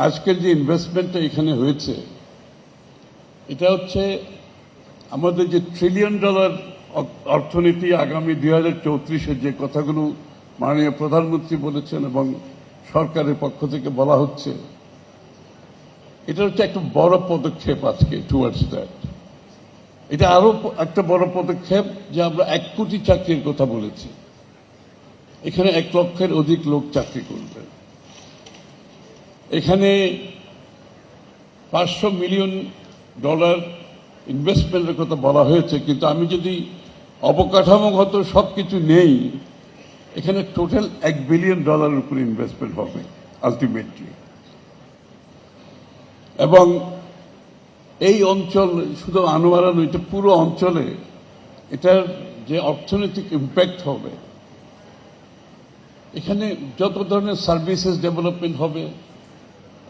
আজকের যে ইনভেস্টমেন্টটা এখানে হয়েছে এটা হচ্ছে আমাদের যে $1 ট্রিলিয়ন অর্থনীতি আগামী 2034-এর যে কথাগুলো মাননীয় প্রধানমন্ত্রী বলেছেন এবং সরকারের পক্ষ থেকে বলা হচ্ছে, এটা হচ্ছে একটা বড় পদক্ষেপ আজকে টুয়ার্ডস দ্যাট। এটা আরো একটা বড় পদক্ষেপ যে আমরা 1 কোটি চাকরির কথা বলেছি, এখানে 1 লক্ষের অধিক লোক চাকরি করবে। এখানে $500 মিলিয়ন ইনভেস্টমেন্টের কথা বলা হয়েছে, কিন্তু আমি যদি অবকাঠামোগত সবকিছু নেই, এখানে টোটাল $1 বিলিয়ন উপরে ইনভেস্টমেন্ট হবে আলটিমেটলি। এবং এই অঞ্চল শুধু আনোয়ারা নয়, এটা পুরো অঞ্চলে এটার যে অর্থনৈতিক ইম্প্যাক্ট হবে, এখানে যত ধরনের সার্ভিসেস ডেভেলপমেন্ট হবে,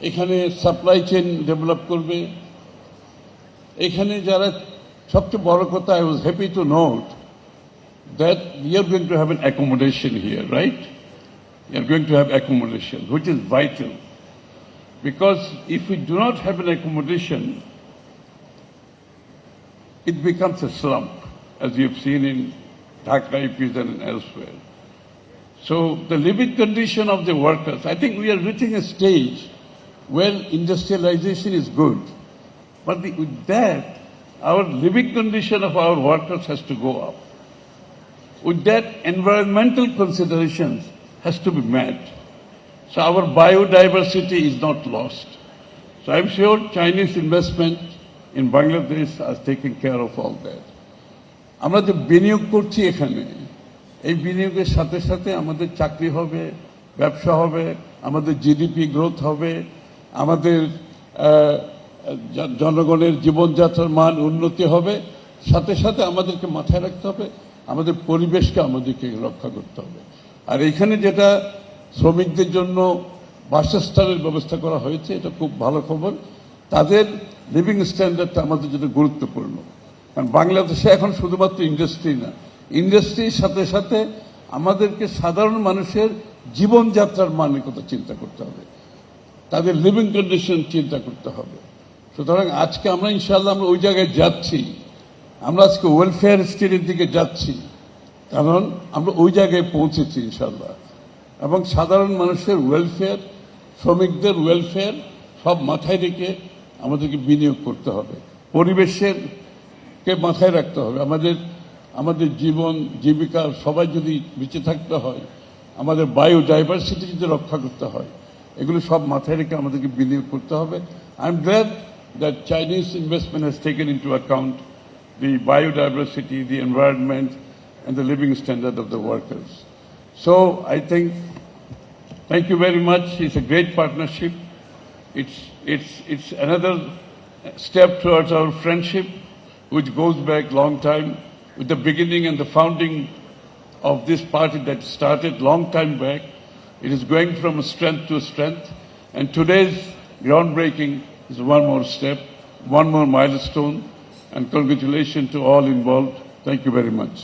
এখানে সাপ্লাই চেইন ডেভেলপ করবে, এখানে যারা সবচেয়ে বড় কথা, I was happy to note that we are going to have an accommodation here, right? We are going to have accommodation, which is vital. Because if we do not have an accommodation, it becomes a slump, as you have seen in Dhaka, IPs and elsewhere. So the living condition of the workers, I think we are reaching a stage where industrialization is good. But with that, our living condition of our workers has to go up. With that, environmental considerations has to be met. So our biodiversity is not lost. So I'm sure Chinese investment in Bangladesh has taken care of all that. আমরা যে বিনিয়োগ করছি এখানে, এই বিনিয়োগের সাথে সাথে আমাদের চাকরি হবে, ব্যবসা হবে, আমাদের জিডিপি গ্রোথ হবে, আমাদের জনগণের জীবনযাত্রার মান উন্নতি হবে, সাথে সাথে আমাদেরকে মাথায় রাখতে হবে আমাদের পরিবেশকে আমাদেরকে রক্ষা করতে হবে। আর এখানে যেটা শ্রমিকদের জন্য বাসস্থানের ব্যবস্থা করা হয়েছে, এটা খুব ভালো খবর। তাদের লিভিং স্ট্যান্ডার্ডটা আমাদের জন্য গুরুত্বপূর্ণ, কারণ বাংলাদেশে এখন শুধুমাত্র ইন্ডাস্ট্রি না, ইন্ডাস্ট্রির সাথে সাথে আমাদেরকে সাধারণ মানুষের জীবনযাত্রার মানের কথা চিন্তা করতে হবে, তাদের লিভিং কন্ডিশন চিন্তা করতে হবে। সুতরাং আজকে আমরা ইনশাআল্লাহ আমরা ওই জায়গায় যাচ্ছি, আমরা আজকে ওয়েলফেয়ার স্টেটের দিকে যাচ্ছি, কারণ আমরা ওই জায়গায় পৌঁছেছি ইনশাআল্লাহ। এবং সাধারণ মানুষের ওয়েলফেয়ার, শ্রমিকদের ওয়েলফেয়ার সব মাথায় রেখে আমাদেরকে বিনিয়োগ করতে হবে, পরিবেশের কে মাথায় রাখতে হবে। আমাদের জীবন জীবিকা সবাই যদি বেঁচে থাকতে হয়, আমাদের বায়োডাইভার্সিটি যদি রক্ষা করতে হয়, এগুলো সব মাথায় রেখে আমাদেরকে বিনিয়োগ করতে হবে। I am glad that Chinese investment has taken into account the biodiversity, the environment, and the living standard of the workers. So I think, thank you very much. It's a great partnership. It's another step towards our friendship, which goes back long time, with the beginning and the founding of this party that started long time back. It is going from strength to strength, and today's groundbreaking is one more step, one more milestone, and congratulations to all involved. Thank you very much.